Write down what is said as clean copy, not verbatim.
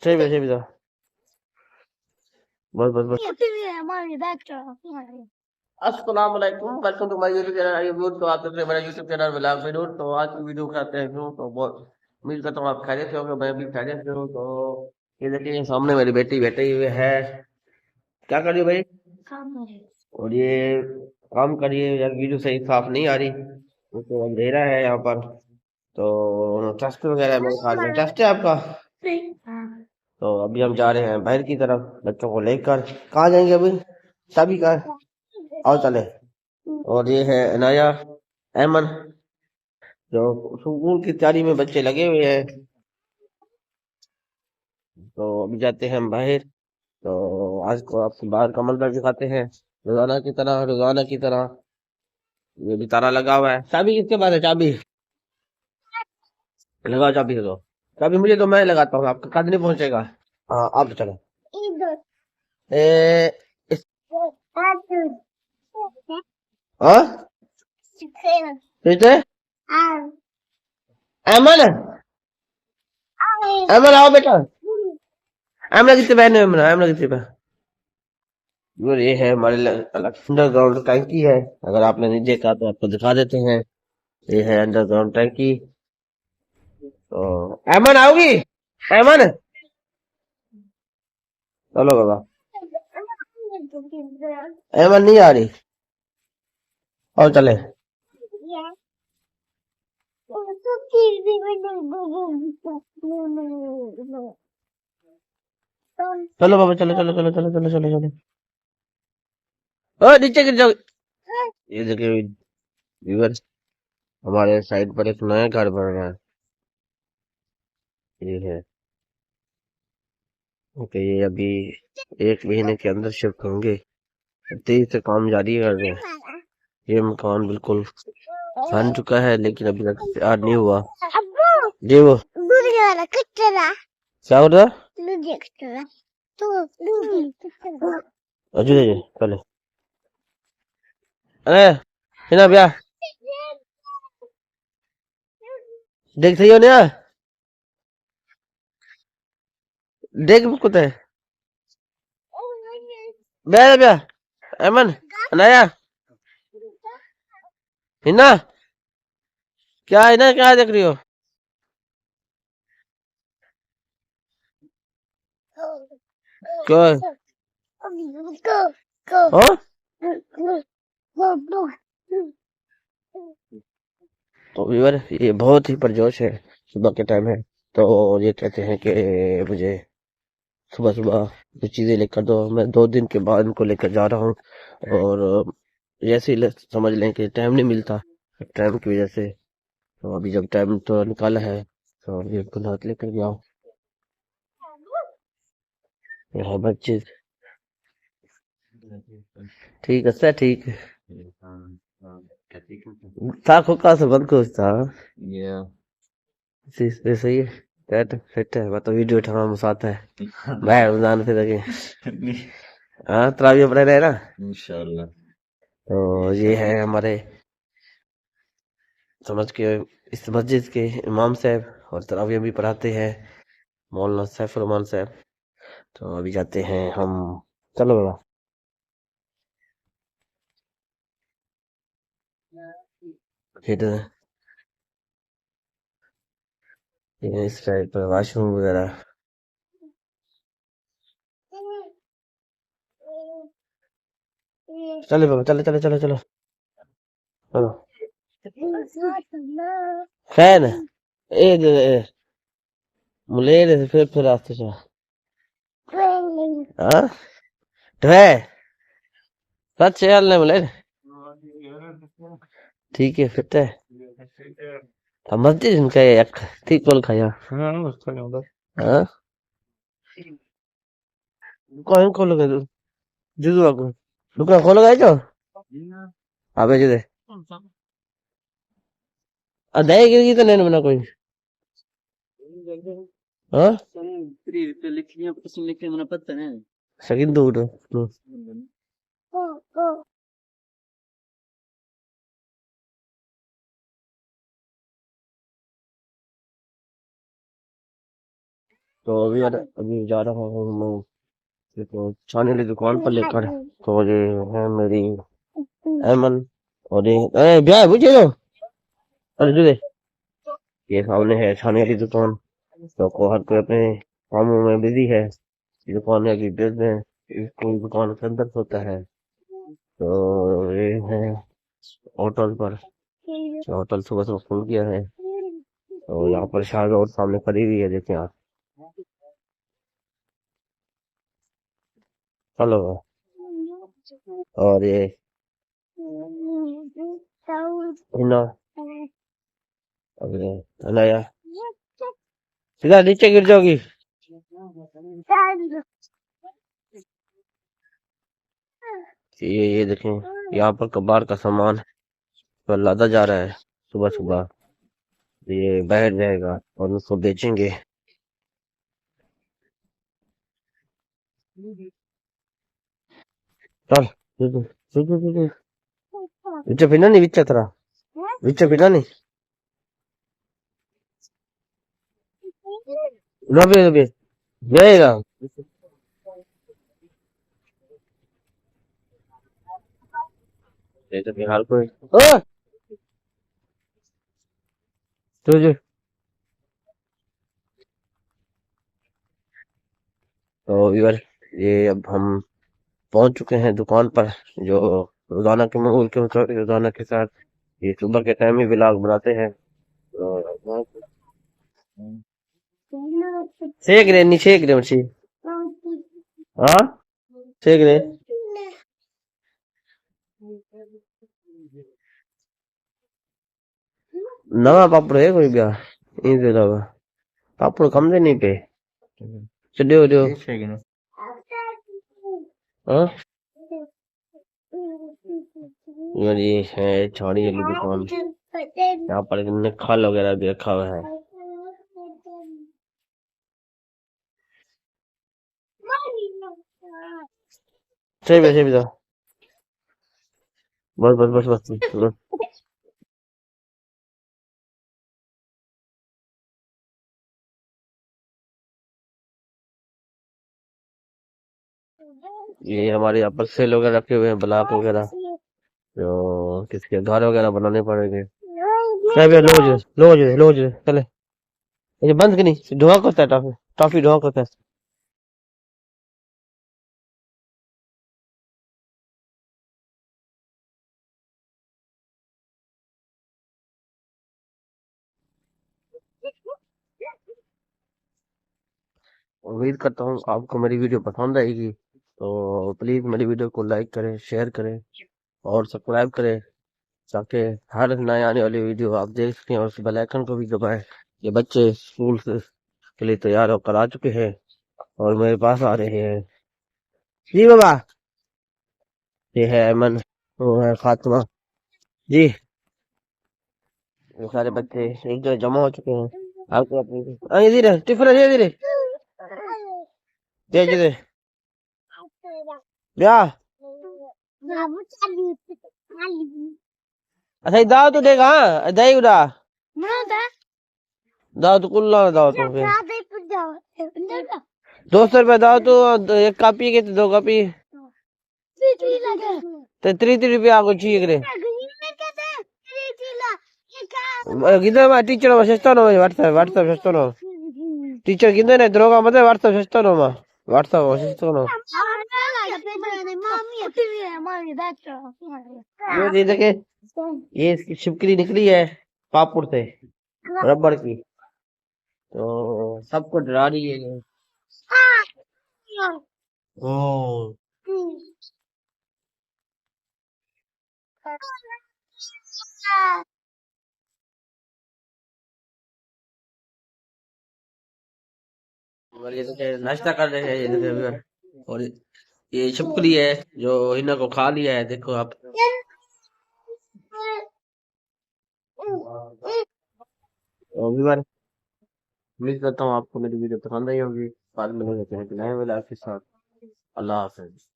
सही भी था। बस बस बस। अस्सलाम वालेकुम, welcome to my YouTube channel. Hi viewers, तो आप देख रहे हैं मेरा यूट्यूब चैनल व्लॉग वीडियो। तो आज की वीडियो खाते हैं क्यों, तो बहुत उम्मीद करता हूँ आप खैरियत से होंगे, मैं भी खैरियत से हूँ। तो ये देखिए सामने मेरी बेटी बैठी हुई है। क्या कर रही हो भाई? और ये काम करिए यार, वीडियो सही साफ नहीं आ रही, तो अंधेरा है यहाँ पर। तो टेस्ट वगैरह मेरे ख्याल में टेस्ट है आपका। तो अभी हम जा रहे हैं बाहर की तरफ बच्चों को लेकर। कहाँ जाएंगे अभी? चाबी का आओ चले। और ये है अनाया, अहमद, जो स्कूल की तैयारी में बच्चे लगे हुए हैं। तो अभी जाते हैं हम बाहर। तो आज को आपको बाहर का मंजर दिखाते हैं, रोजाना की तरह। ये भी ताला लगा हुआ है। चाबी किसके पास है? चाबी लगाओ, चाबी दे दो। चाबी मुझे तो मैं लगाता हूँ, आपका कद नहीं पहुंचेगा। हाँ आप चलो। ए, इस, हाँ ठीक है। अहमद, अहमद आओ बेटा। अहमद कितने बहन है? अहमद कितने बहन? और ये है हमारे अंडरग्राउंड टैंकी है। अगर आपने नहीं देखा तो आपको दिखा देते हैं। ये है अंडरग्राउंड टैंकी। तो अहमद आओगी? अहमद चलो बाबा। अहमद नहीं आ रही, और चले। चलो बाबा, चलो चलो चलो चलो चलो चलो चलो। ओ नीचे गिर जाओ। ये देखिए व्यूअर, हमारे साइड पर एक नया घर बन रहा है। ये है। ओके, ये अभी 1 महीने के अंदर शिफ्ट होंगे। तेजी से काम जारी कर रहे हैं। ये मकान बिल्कुल बन चुका है लेकिन अभी तक तैयार नहीं हुआ। जी वो क्या हो रहा? अजय चले। अरे हिना भैया देख सही हो ना? देख कुछ है भैया भैया। अमन, अनाया, हिना, क्या हिना, क्या देख रही हो? क्या है? हाँ? तो व्यूअर ये बहुत ही परजोश है। सुबह के टाइम है, तो ये कहते हैं कि मुझे सुबह सुबह कुछ चीजें लेकर दो। मैं 2 दिन के बाद इनको लेकर जा रहा हूँ। और जैसे ही समझ लें कि टाइम नहीं मिलता टाइम की वजह से। तो अभी जब टाइम तो निकाला है, तो अभी इनको हाथ लेकर गया हूँ। ये है बच्चे। ठीक है सर, ठीक है। था खोका से बंद को था। सही है। कैट फिट है, मतलब वीडियो उठाना मुसाता है। भाई रमजान फिर लगे। हाँ तरावी पढ़े रहे ना इंशाल्लाह। तो ये है हमारे समझ के इस मस्जिद के इमाम साहब, और तरावी भी पढ़ाते हैं, मौलाना सैफुर रहमान साहब। तो अभी जाते हैं हम। चलो बाबा। फिर ये इस साइड पर वॉशरूम वगैरह। चलो बाबा, चलो चलो चलो चलो चलो। खैर ए मुलेर फिर रास्ते से। हाँ ढे सच है यार, मुलेर ठीक है फिट है। अब मस्जिद इनका एक ठीक बोल खाया। हाँ कौन खोलोगे तू? जुजू आको दुकान खोलोगे जो अबे जुदे अदायगी तो नहीं बना कोई। हाँ सकिन दूर तो अभी जा रहा हूँ मैं देखो छाने वाली दुकान पर लेकर। तो ये है मेरी एमन और ये ब्याह बुझे लो। अरे दे ये सामने है छाने वाली दुकान। तो हर कोई अपने कामों में बिजी है। ये दुकान है कि बिजनेस कोई दुकान के अंदर होता है। तो ये है होटल पर। होटल सुबह सुबह खुल गया है। तो यहाँ पर शायद और सामने खड़ी हुई है देखें आप। चलो और ये हिना अरे अनाया सीधा नीचे गिर जाओगी। ये देखें यहाँ पर कबाड़ का सामान पर लादा जा रहा है सुबह सुबह। ये बैठ जाएगा और उसको बेचेंगे। चल बिच्चा पिना नहीं बिच्चा तेरा बिच्चा पिना नहीं रबे रबे जाएगा। ये तो बिहार को तुझे तो यार ये अब हम पहुंच चुके हैं दुकान पर। जो रोजाना के माहौल के मुताबिक रोजाना के साथ ये सुबह के टाइम ही व्लॉग बनाते हैं। तो सेक रहे नहीं सेक रहे मच्छी। हाँ सेक रहे नवा पापड़ है कोई ब्याह इनके अलावा पापड़ कम दे नहीं पे चलो दो हाँ यार ये है छाड़ी वाली दुकान। यहाँ पर इनने खल वगैरह भी रखा हुआ है। सही भी था बस बस बस बस, बस। ये हमारे यहाँ पर सेल वगैरह रखे हुए हैं ब्लॉक वगैरह जो किसके घर वगैरह बनाने पड़ेंगे। लोज चले ये बंद की नहीं धुआं होता है टॉफी टॉफी धुआं होता है। उम्मीद करता हूँ आपको मेरी वीडियो पसंद आएगी। तो प्लीज मेरी वीडियो को लाइक करें शेयर करें और सब्सक्राइब करें ताकि हर नए आने वाली वीडियो आप देख सकें और उस बेल आइकन को भी दबाएं। ये बच्चे स्कूल के लिए तैयार होकर आ चुके हैं और मेरे पास आ रहे हैं। जी बाबा ये है अमन वो है फातिमा जी। ये सारे बच्चे एक जगह जमा हो चुके हैं। आपको अपनी धीरे टिफिन धीरे धीरे धीरे धीरे ब्याह अच्छा दाव तो देगा हाँ दही उड़ा दाव तो कुल्ला दाव तो फिर 200 रुपया दाव तो एक कापी के तो 2 कापी तो 3 रुपया आपको चाहिए करे गिंदा टीचर सस्ता नो व्हाट्सएप व्हाट्सएप सस्ता नो टीचर गिंदा ने द्रोगा मत व्हाट्सएप सस्ता नो मा व्हाट्सएप सस्ता नो ये देखे ये इसकी छिपकली निकली है पापुड़ से रबड़ की। तो सबको डरा रही है ये। ओ और ये देखे नाश्ता कर रहे हैं ये देखे अभी। और ये छिपकली है जो इन्हों को खा लिया है देखो आप। तो अभी बार उम्मीद करता हूँ आपको मेरी वीडियो पसंद आई होगी। बाद में मिलते हैं नए वाले आपके साथ। अल्लाह हाफिज।